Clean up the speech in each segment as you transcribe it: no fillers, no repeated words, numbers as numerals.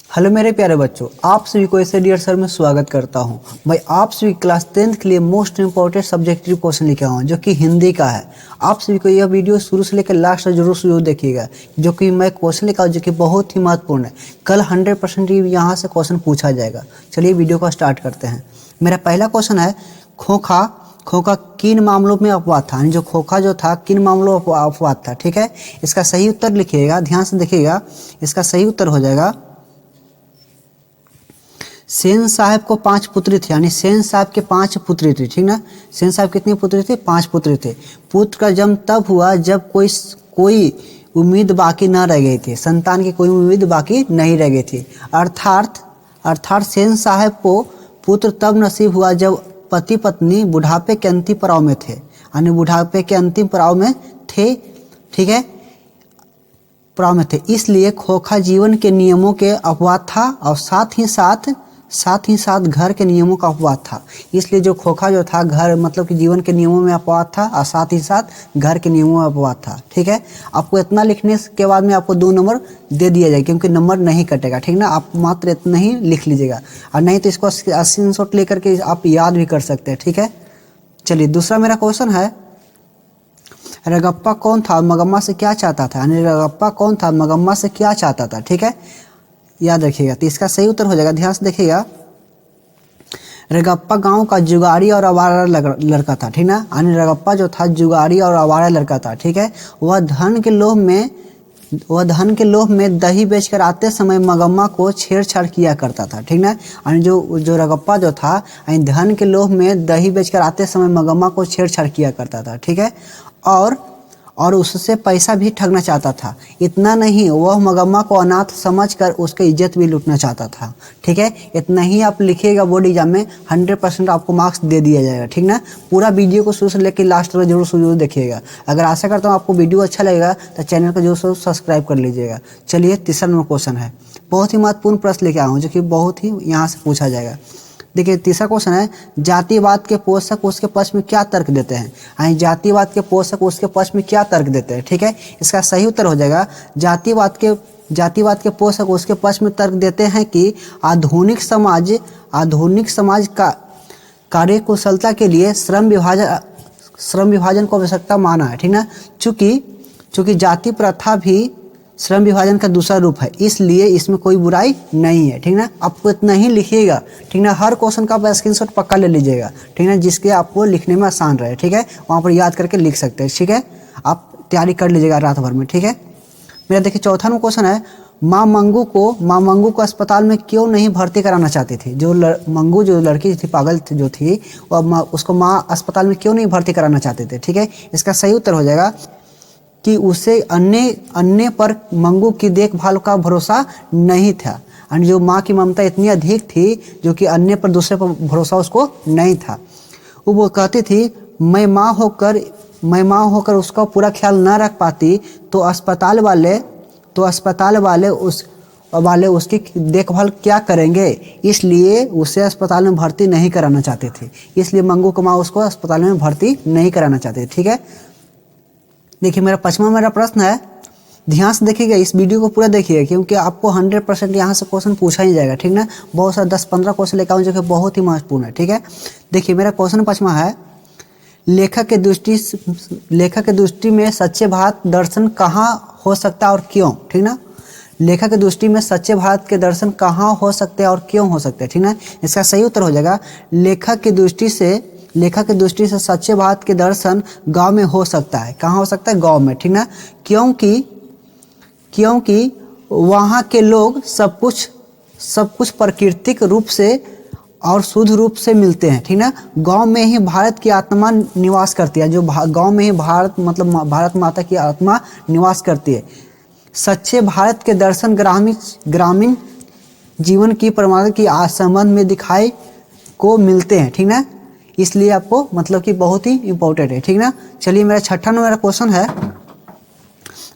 Hello मेरे प्यारे बच्चों, आप सभी को ऐसे डियर सर में स्वागत करता हूं। मैं आप सभी क्लास 10th के लिए मोस्ट इंपॉर्टेंट सब्जेक्टिव क्वेश्चन लेके आया हूं जो कि हिंदी का है। आप सभी को यह वीडियो शुरू से लेकर लास्ट तक जरूर देखिएगा, जो कि मैं क्वेश्चन लेकर जो कि बहुत ही महत्वपूर्ण है। कल 100% यहाँ से क्वेश्चन पूछा जाएगा। चलिए वीडियो को स्टार्ट करते हैं। मेरा पहला क्वेश्चन है, खोखा किन मामलों में अपवाद था, यानी जो खोखा जो था किन मामलों में अपवाद था। ठीक है, इसका सही उत्तर लिखिएगा, ध्यान से देखिएगा। इसका सही उत्तर हो जाएगा, सेन साहब को 5 पुत्री थे, यानी सेन साहब के 5 पुत्री थे। ठीक ना, सेन साहब कितनी पुत्री थे? 5 पुत्री थे। पुत्र का जन्म तब हुआ जब कोई उम्मीद बाकी न रह गई थी, संतान की कोई उम्मीद बाकी नहीं रह गई थी। अर्थात सेन साहब को पुत्र तब नसीब हुआ जब पति पत्नी बुढ़ापे के अंतिम पड़ाव में थे, यानी बुढ़ापे के अंतिम पड़ाव में थे। ठीक है, पड़ाव में थे। इसलिए खोखा जीवन के नियमों के अपवाद था और साथ ही साथ घर के नियमों का अपवाद था। इसलिए जो खोखा जो था घर मतलब कि जीवन के नियमों में अपवाद था और साथ ही साथ घर के नियमों में अपवाद था। ठीक है, आपको इतना लिखने के बाद में आपको 2 नंबर दे दिया जाए, क्योंकि नंबर नहीं कटेगा। ठीक ना, आप मात्र इतना ही लिख लीजिएगा, और नहीं तो इसको स्क्रीनशॉट लेकर के आप याद भी कर सकते हैं। ठीक है, चलिए दूसरा मेरा क्वेश्चन है, रगप्पा कौन था, मगम्मा से क्या चाहता था, यानी रगप्पा कौन था, मगम्मा से क्या चाहता था। ठीक है, याद रखिएगा। तो इसका सही उत्तर हो जाएगा, ध्यान से देखिएगा, रगप्पा गांव का जुगाड़ी और आवारा लड़का था। ठीक ना, यानी रगप्पा जो था जुगाड़ी और आवारा लड़का था। ठीक है, वह धन के लोभ में दही बेचकर आते समय मगम्मा को छेड़छाड़ किया करता था। ठीक ना, यानी जो रगप्पा जो था यानी धन के लोभ में दही बेचकर आते समय मगम्मा को छेड़छाड़ किया करता था। ठीक है, और उससे पैसा भी ठगना चाहता था। इतना नहीं, वह मगम्मा को अनाथ समझकर उसकी इज्जत भी लूटना चाहता था। ठीक है, इतना ही आप लिखिएगा, बोर्ड एग्जाम में 100% आपको मार्क्स दे दिया जाएगा। ठीक ना, पूरा वीडियो को शुरू से लेकर लास्ट तक जरूर देखिएगा। अगर आशा करता हूँ आपको वीडियो अच्छा लगेगा तो चैनल को जरूर सब्सक्राइब कर लीजिएगा। चलिए तीसरा नंबर क्वेश्चन है, बहुत ही महत्वपूर्ण प्रश्न लेके आया हूँ जो कि बहुत ही यहाँ से पूछा जाएगा। देखिए तीसरा क्वेश्चन है, जातिवाद के पोषक उसके पक्ष में क्या तर्क देते हैं, यानी जातिवाद के पोषक उसके पक्ष में क्या तर्क देते हैं। ठीक है, इसका सही उत्तर हो जाएगा, जातिवाद के पोषक उसके पक्ष में तर्क देते हैं कि आधुनिक समाज का कार्यकुशलता के लिए श्रम विभाजन को आवश्यकता माना है। ठीक ना, चूंकि जाति प्रथा भी श्रम विभाजन का दूसरा रूप है, इसलिए इसमें कोई बुराई नहीं है। ठीक ना, आपको इतना ही लिखिएगा। ठीक ना, हर क्वेश्चन का आप स्क्रीनशॉट पक्का ले लीजिएगा। ठीक ना, जिसके आपको लिखने में आसान रहे। ठीक है, वहाँ पर याद करके लिख सकते हैं। ठीक है, आप तैयारी कर लीजिएगा रात भर में। ठीक है, मेरा देखिए चौथा नंबर क्वेश्चन है, माँ मंगू को अस्पताल में क्यों नहीं भर्ती कराना चाहती थी। मंगू जो लड़की थी, पागल जो थी, वह उसको माँ अस्पताल में क्यों नहीं भर्ती कराना चाहते थे। ठीक है, इसका सही उत्तर हो जाएगा कि उसे अन्य पर मंगू की देखभाल का भरोसा नहीं था, और जो माँ की ममता इतनी अधिक थी जो कि अन्य पर दूसरे पर भरोसा उसको नहीं था। वो कहती थी, मैं माँ होकर उसका पूरा ख्याल न रख पाती तो अस्पताल वाले उसकी देखभाल क्या करेंगे, इसलिए उसे अस्पताल में भर्ती नहीं कराना चाहते थे। इसलिए मंगू की माँ उसको अस्पताल में भर्ती नहीं कराना चाहते। ठीक है, देखिए मेरा पांचवा प्रश्न है, ध्यान से देखिएगा, इस वीडियो को पूरा देखिएगा, क्योंकि आपको 100% यहाँ से क्वेश्चन पूछा ही जाएगा। ठीक ना, बहुत सारा 10-15 क्वेश्चन लेकर आऊँ जो कि बहुत ही महत्वपूर्ण है। ठीक है, देखिए मेरा क्वेश्चन पांचवा है, लेखक के दृष्टि में सच्चे भारत दर्शन कहाँ हो सकता है और क्यों। ठीक ना, लेखक की दृष्टि में सच्चे भारत के दर्शन कहाँ हो सकते हैं और क्यों हो सकते हैं। ठीक ना, इसका सही उत्तर हो जाएगा, लेखक की दृष्टि से सच्चे भारत के दर्शन गांव में हो सकता है। कहाँ हो सकता है? गांव में। ठीक ना, क्योंकि वहाँ के लोग सब कुछ प्राकृतिक रूप से और शुद्ध रूप से मिलते हैं। ठीक ना, गांव में ही भारत की आत्मा निवास करती है, जो गांव में ही भारत माता की आत्मा निवास करती है। सच्चे भारत के दर्शन ग्रामीण जीवन की परंपरा की संबंध में दिखाई को मिलते हैं। ठीक ना, इसलिए आपको मतलब कि बहुत ही इंपॉर्टेंट है। ठीक ना, चलिए मेरा छठा नंबर क्वेश्चन है,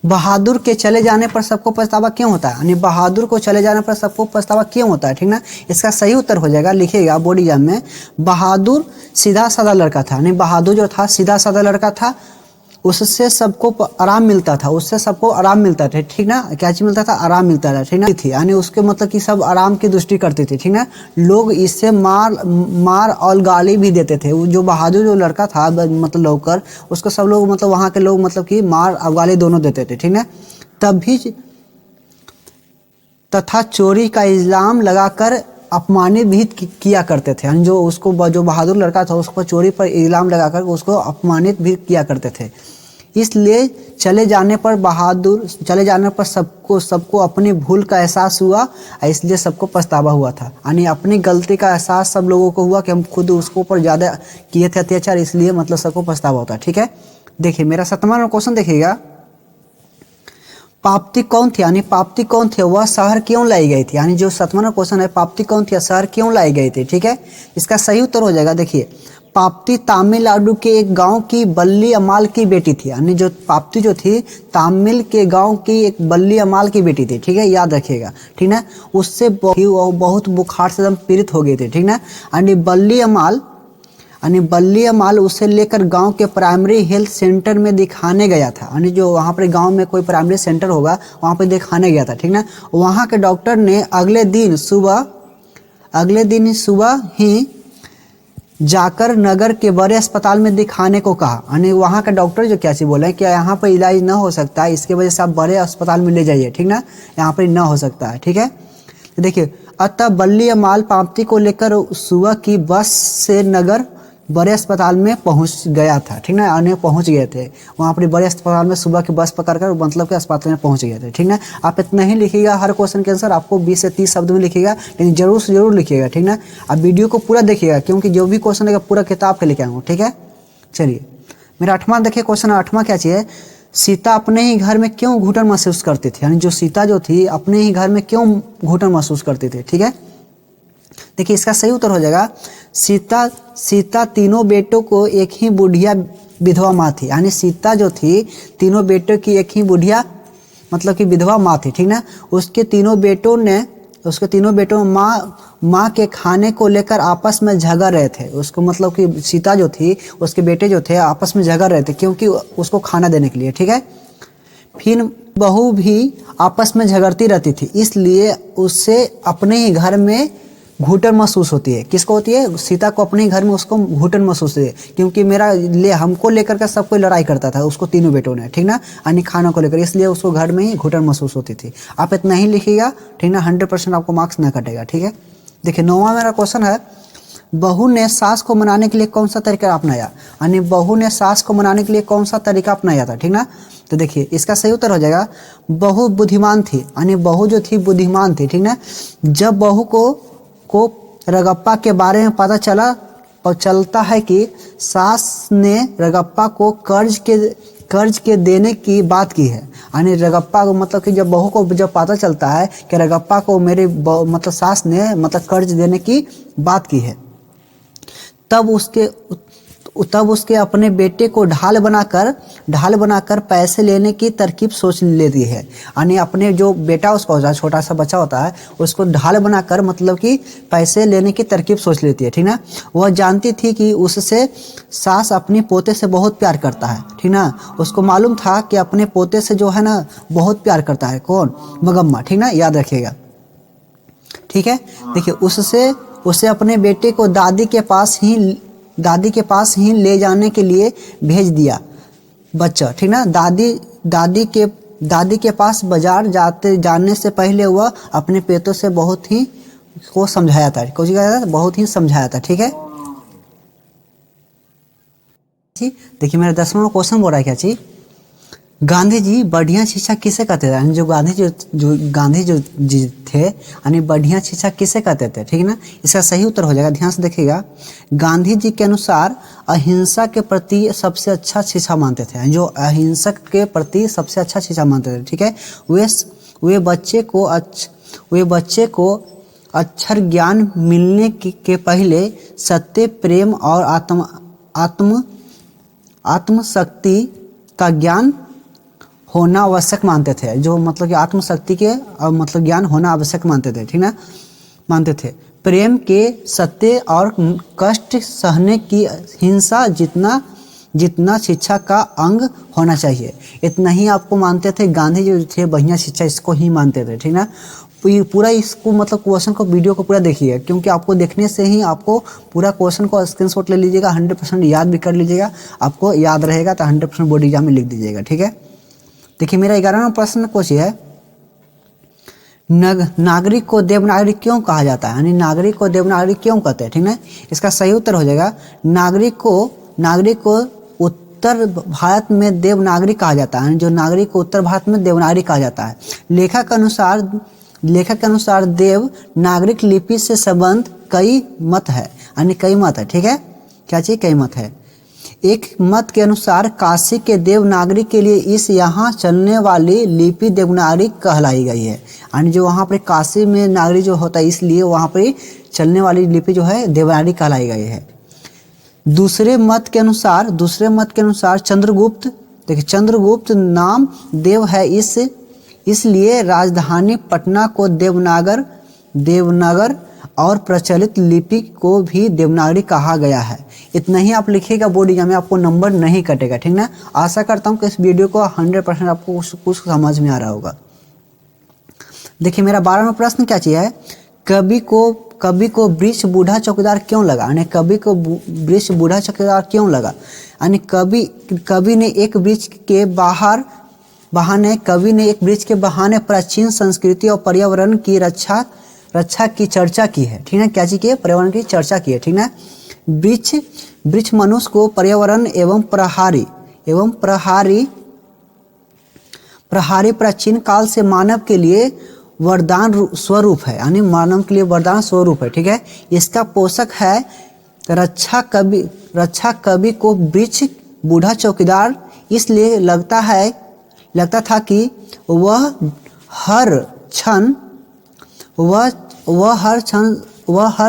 बहादुर के चले जाने पर सबको पछतावा क्यों होता है, यानी बहादुर को चले जाने पर सबको पछतावा क्यों होता है। ठीक ना, इसका सही उत्तर हो जाएगा, लिखिएगा बोर्ड एग्जाम में, बहादुर सीधा साधा लड़का था, यानी बहादुर जो था सीधा साधा लड़का था। उससे सबको आराम मिलता था, उससे सबको आराम मिलता था, ठीक ना। क्या चीज मिलता था? आराम मिलता था, ठीक ना। थी यानी उसके मतलब कि सब आराम की दृष्टि करते थे, ठीक ना। लोग इससे मार और गाली भी देते थे। वो जो बहादुर जो लड़का था मतलब लौकर, उसको सब लोग मतलब वहाँ के लोग मतलब कि मार और गाली दोनों देते थे, ठीक ना। तब भी तथा चोरी का इल्जाम लगाकर अपमानित भी किया करते थे। जो उसको जो बहादुर लड़का था उसको चोरी पर इल्जाम लगाकर उसको अपमानित भी किया करते थे। इसलिए चले जाने पर सबको अपनी भूल का एहसास हुआ, इसलिए सबको पछतावा हुआ था। यानी अपनी गलती का एहसास सब लोगों को हुआ कि हम खुद उसको ऊपर ज़्यादा किए थे अत्याचार, इसलिए मतलब सबको पछतावा होता है, ठीक है। देखिए मेरा 7वां क्वेश्चन देखिएगा, पाप्ती कौन थी? यानी पाप्ती कौन थे? वह शहर क्यों लाई गई थी? यानी जो 7वां क्वेश्चन है, पाप्ती कौन थी, शहर क्यों लाई गई थी, ठीक है। इसका सही उत्तर हो जाएगा, देखिए पाप्ती तमिलनाडु के एक गांव की बल्ली अमाल की बेटी थी। यानी जो पाप्ती जो थी तमिल के गांव की एक बल्ली अमाल की बेटी थी, ठीक है, याद रखिएगा, ठीक ना। उससे बहुत बुखार से एकदम पीड़ित हो गई थी, ठीक ना। यानी बल्ली अमाल उसे लेकर गांव के प्राइमरी हेल्थ सेंटर में दिखाने गया था। यानी जो वहाँ पर गांव में कोई प्राइमरी सेंटर होगा वहाँ पर दिखाने गया था, ठीक ना। वहाँ के डॉक्टर ने अगले दिन सुबह ही जाकर नगर के बड़े अस्पताल में दिखाने को कहा। यानी वहाँ का डॉक्टर जो क्या चीज बोले कि यहाँ पर इलाज ना हो सकता है, इसके वजह से आप बड़े अस्पताल में ले जाइए, ठीक ना, यहाँ पर ना हो सकता है, ठीक है। तो देखिए अतः बल्ली अमाल पाप्ती को लेकर सुबह की बस से नगर बड़े अस्पताल में पहुंच गया था, ठीक ना। अन्य पहुंच गए थे वहाँ पर बड़े अस्पताल में, सुबह की बस पकड़कर मतलब के अस्पताल में पहुंच गए थे, ठीक ना। आप इतना ही लिखिएगा, हर क्वेश्चन के आंसर आपको 20 से 30 शब्द में लिखिएगा, लेकिन जरूर से जरूर लिखिएगा, ठीक ना। आप वीडियो को पूरा देखिएगा क्योंकि जो भी क्वेश्चन है पूरा किताब के लेके आऊँगा, ठीक है। चलिए मेरा 8वां देखिए क्वेश्चन, 8वां क्या चाहिए, सीता अपने ही घर में क्यों घुटन महसूस करती थी? यानी जो सीता जो थी अपने ही घर में क्यों घुटन महसूस करती थी, ठीक है। देखिए इसका सही उत्तर हो जाएगा, सीता तीनों बेटों को एक ही बुढ़िया विधवा माँ थी। यानी सीता जो थी तीनों बेटों की एक ही बुढ़िया मतलब कि विधवा माँ थी, ठीक ना। उसके तीनों बेटों माँ के खाने को लेकर आपस में झगड़ रहे थे। उसको मतलब कि सीता जो थी उसके बेटे जो थे आपस में झगड़ रहे थे क्योंकि उसको खाना देने के लिए, ठीक है। फिर बहू भी आपस में झगड़ती रहती थी, इसलिए उससे अपने ही घर में घुटन महसूस होती है। किसको होती है? सीता को अपने घर में उसको घुटन महसूस होती है क्योंकि हमको लेकर के सब कोई लड़ाई करता था, उसको तीनों बेटों ने, ठीक ना, यानी खाना को लेकर, इसलिए उसको घर में ही घुटन महसूस होती थी। आप इतना ही लिखिएगा, ठीक ना, 100% आपको मार्क्स ना कटेगा, ठीक है। देखिए 9वां मेरा क्वेश्चन है, बहू ने सास को मनाने के लिए कौन सा तरीका अपनाया? यानी बहू ने सास को मनाने के लिए कौन सा तरीका अपनाया था, ठीक ना। तो देखिए इसका सही उत्तर हो जाएगा, बहू बुद्धिमान थी। यानी बहू जो थी बुद्धिमान थी, ठीक ना। जब बहू को रगप्पा के बारे में पता चलता है कि सास ने रगप्पा को कर्ज के देने की बात की है। यानी रगप्पा को मतलब कि जब बहू को जब पता चलता है कि रगप्पा को मेरे मतलब सास ने मतलब कर्ज देने की बात की है, तब उसके अपने बेटे को ढाल बनाकर पैसे लेने की तरकीब सोच लेती है। यानी अपने जो बेटा उसका होता है, छोटा सा बच्चा होता है, उसको ढाल बनाकर मतलब कि पैसे लेने की तरकीब सोच लेती है, ठीक ना। वह जानती थी कि उससे सास अपनी पोते से बहुत प्यार करता है, ठीक ना। उसको मालूम था कि अपने पोते से जो है ना बहुत प्यार करता है, कौन? मगम्मा, ठीक ना, याद रखिएगा, ठीक है। देखिए उसे अपने बेटे को दादी के पास ही ले जाने के लिए भेज दिया बच्चा, ठीक ना। दादी के पास बाजार जाने से पहले वह अपने पेटों से बहुत ही समझाया था, बहुत ही समझाया था, ठीक है। देखिए मेरा 10वां क्वेश्चन बोल रहा है क्या चीज, गांधी जी बढ़िया शिक्षा किसे कहते थे? यानी जो गांधी जी थे यानी बढ़िया शिक्षा किसे कहते थे, ठीक है ना। इसका सही उत्तर हो जाएगा, ध्यान से देखिएगा, गांधी जी के अनुसार अहिंसा के प्रति सबसे अच्छा शिक्षा मानते थे। जो अहिंसक के प्रति सबसे अच्छा शिक्षा मानते थे, ठीक है। वे बच्चे को अक्षर ज्ञान मिलने के पहले सत्य, प्रेम और आत्मशक्ति का ज्ञान होना आवश्यक मानते थे। जो मतलब कि आत्मशक्ति के मतलब ज्ञान होना आवश्यक मानते थे, ठीक ना, मानते थे। प्रेम के, सत्य और कष्ट सहने की, हिंसा जितना शिक्षा का अंग होना चाहिए। इतना ही आपको मानते थे गांधी जी थे बढ़िया शिक्षा, इसको ही मानते थे, ठीक ना। पूरा इसको मतलब क्वेश्चन को वीडियो को पूरा देखिए, क्योंकि आपको देखने से ही आपको पूरा क्वेश्चन को स्क्रीनशॉट ले लीजिएगा, 100% याद भी कर लीजिएगा, आपको याद रहेगा तो 100% बोर्ड एग्जाम में लिख दीजिएगा, ठीक है। देखिए मेरा 11वां प्रश्न क्वेश्चन है, नागरिक को देवनागरिक क्यों कहा जाता है, यानी नागरिक को देवनागरिक क्यों कहते हैं, ठीक है। इसका सही उत्तर हो जाएगा, नागरिक को उत्तर भारत में देवनागरिक कहा जाता है, जो नागरिक को उत्तर भारत में देवनागरिक कहा जाता है। लेखक के अनुसार देव नागरिक लिपि से संबंध कई मत है, यानी कई मत है, ठीक है। क्या चीज, कई मत है। एक मत के अनुसार काशी के देवनागरी के लिए इस यहाँ चलने वाली लिपि देवनागरी कहलाई गई है, यानी जो वहाँ पर काशी में नागरी जो होता है इसलिए वहाँ पर चलने वाली लिपि जो है देवनागरी कहलाई गई है। दूसरे मत के अनुसार चंद्रगुप्त, देखिए चंद्रगुप्त नाम देव है, इसलिए राजधानी पटना को देवनागर और प्रचलित लिपि को भी देवनागरी कहा गया है। इतना ही आप लिखिएगा, बोर्ड एग्जाम में आपको नंबर नहीं कटेगा, ठीक ना। आशा करता हूँ कि इस वीडियो को 100% आपको कुछ समझ में आ रहा होगा। देखिए मेरा 12वां प्रश्न क्या चीज है, कवि को वृक्ष बूढ़ा चौकीदार क्यों लगा, यानी कवि को वृक्ष बूढ़ा चौकीदार क्यों लगा, यानी कवि ने एक वृक्ष के बहाने प्राचीन संस्कृति और पर्यावरण की रक्षा की चर्चा की है, ठीक है। क्या चीज की, पर्यावरण की चर्चा की है, ठीक ना। वृक्ष मनुष्य को पर्यावरण एवं प्रहारी प्राचीन काल से मानव के लिए वरदान स्वरूप है, यानी मानव के लिए वरदान स्वरूप है, ठीक है। इसका पोषक है रक्षा कवि को वृक्ष बूढ़ा चौकीदार इसलिए लगता था कि वह हर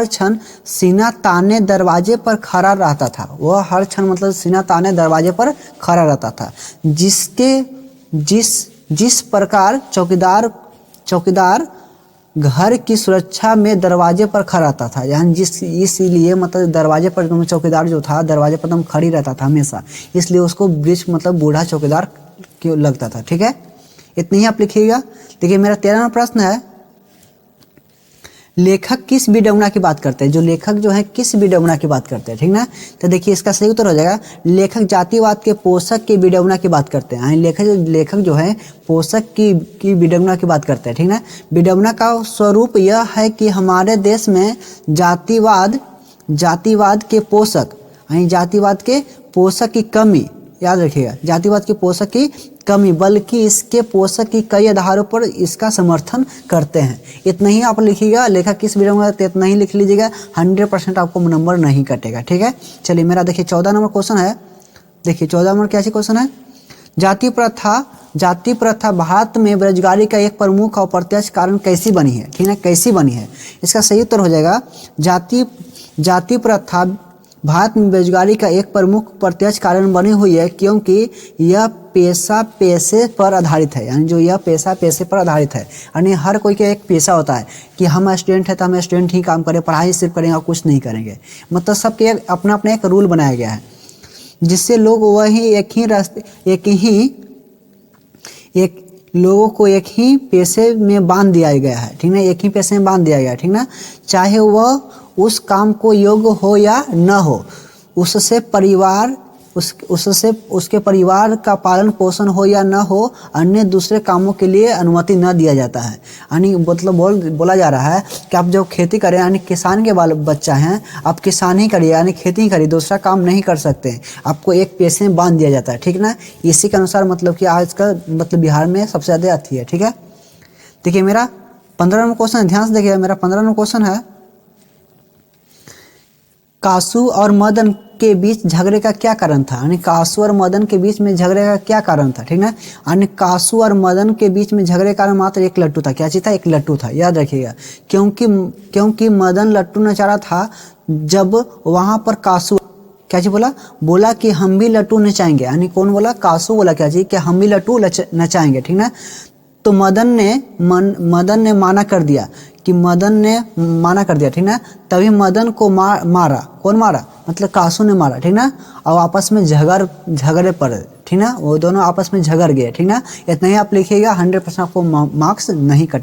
क्षण सीना ताने दरवाजे पर खड़ा रहता था। वह हर क्षण मतलब सीना ताने दरवाजे पर खड़ा रहता था, जिस प्रकार चौकीदार घर की सुरक्षा में दरवाजे पर खड़ा रहता था, यानी इसलिए मतलब दरवाजे पर चौकीदार जो था दरवाजे पर खड़ी रहता था हमेशा, इसलिए उसको वृक्ष मतलब बूढ़ा चौकीदार क्यों लगता था, ठीक है। इतनी ही आप लिखिएगा। देखिए मेरा 13वां प्रश्न है, लेखक किस विडंबना की बात करते हैं, जो लेखक जो है किस विडंबना की बात करते हैं, ठीक ना। तो देखिए इसका सही उत्तर हो जाएगा, लेखक जातिवाद के पोषक की विडंबना की बात करते हैं, लेखक जो है पोषक की विडंबना की बात करते हैं, ठीक ना। विडंबना का स्वरूप यह है कि हमारे देश में जातिवाद के पोषक, यानी जातिवाद के पोषक की कमी, याद रखिएगा, जातिवाद के पोषक की कमी, बल्कि इसके पोषक की कई आधारों पर इसका समर्थन करते हैं। इतना ही आप लिखिएगा, लेखक किस विडंबना, इतना ही लिख लीजिएगा, 100% आपको नंबर नहीं कटेगा, ठीक है। चलिए मेरा देखिए 14 नंबर क्वेश्चन है। देखिए 14 नंबर क्या क्वेश्चन है, जाति प्रथा भारत में बेरोजगारी का एक प्रमुख और प्रत्यक्ष कारण कैसी बनी है, ठीक है, कैसी बनी है। इसका सही उत्तर हो जाएगा, जाति प्रथा भारत में बेरोजगारी का एक प्रमुख प्रत्यक्ष कारण बनी हुई है, क्योंकि यह पेशे पर आधारित है, यानी जो यह पेशे पर आधारित है, यानी हर कोई का एक पेशा होता है कि हम स्टूडेंट है तो हम स्टूडेंट ही काम करें, पढ़ाई सिर्फ करेंगे और कुछ नहीं करेंगे, मतलब सबके अपना अपना एक रूल बनाया गया है, जिससे लोग लोगों को एक ही पेशे में बांध दिया गया है, ठीक ना, एक ही पेशे में बांध दिया गया है, ठीक ना। चाहे वह उस काम को योग्य हो या न हो, उसके परिवार का पालन पोषण हो या न हो, अन्य दूसरे कामों के लिए अनुमति न दिया जाता है। यानी मतलब बोला जा रहा है कि आप जब खेती करें, यानी किसान के बच्चा हैं, आप किसान ही करिए, यानी खेती ही करिए, दूसरा काम नहीं कर सकते, आपको एक पेशे में बांध दिया जाता है, ठीक ना। इसी के अनुसार मतलब कि आज का मतलब बिहार में सबसे ज़्यादा अथी है, ठीक है। देखिए मेरा 15 नंबर क्वेश्चन है, ध्यान से देखिए, मेरा 15 नंबर क्वेश्चन है, कासू और मदन के बीच झगड़े का क्या कारण था, यानी कासू और मदन के बीच में झगड़े का क्या कारण था, ठीक ना। यानी कासू और मदन के बीच में झगड़े का कारण मात्र एक लट्टू था, क्या चीज था, एक लट्टू था, याद रखिएगा। क्योंकि मदन लट्टू नचारा था, जब वहां पर कासू क्या चीज बोला कि हम भी लट्टू नचाएंगे, यानी कौन बोला, कासू बोला क्या चीज कि हम भी लट्टू नचाएंगे, ठीक ना। तो मदन ने माना कर दिया कि मदन ने माना कर दिया, ठीक ना। तभी मदन को मारा, कौन मारा, मतलब कासू ने मारा, ठीक ना। और आपस में झगड़े पड़े, ठीक ना, वो दोनों आपस में झगड़ गए, ठीक ना। इतना ही आप लिखिएगा, 100% आपको मार्क्स नहीं कटेगा।